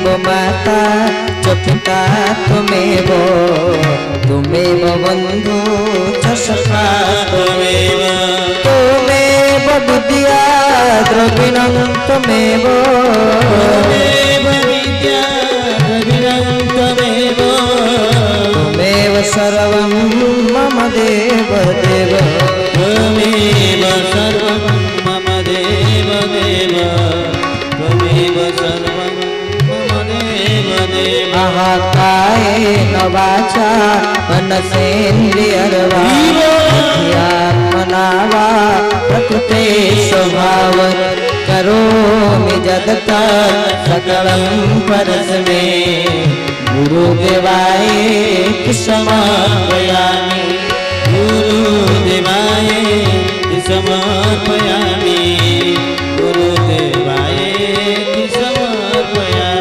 वो माता च पिता त्वमेव त्वमेव बन्धु च सखा त्वमेव त्वमेव विद्या द्रविणं त्वमेव विद्या द्रविणं त्वमेव त्वमेव सर्वं मम देव देव त्वमेव सर्वं मम देव देव त्वमेव सर्वं कायेन वाचा मनसेन्द्रियर्वा बुद्ध्यात्मना वा प्रकृते स्वभावं करोमि यत्तत् सकलं परस्मै गुरुदेवाय समर्पयामि गुरुदेवाय समर्पयामि।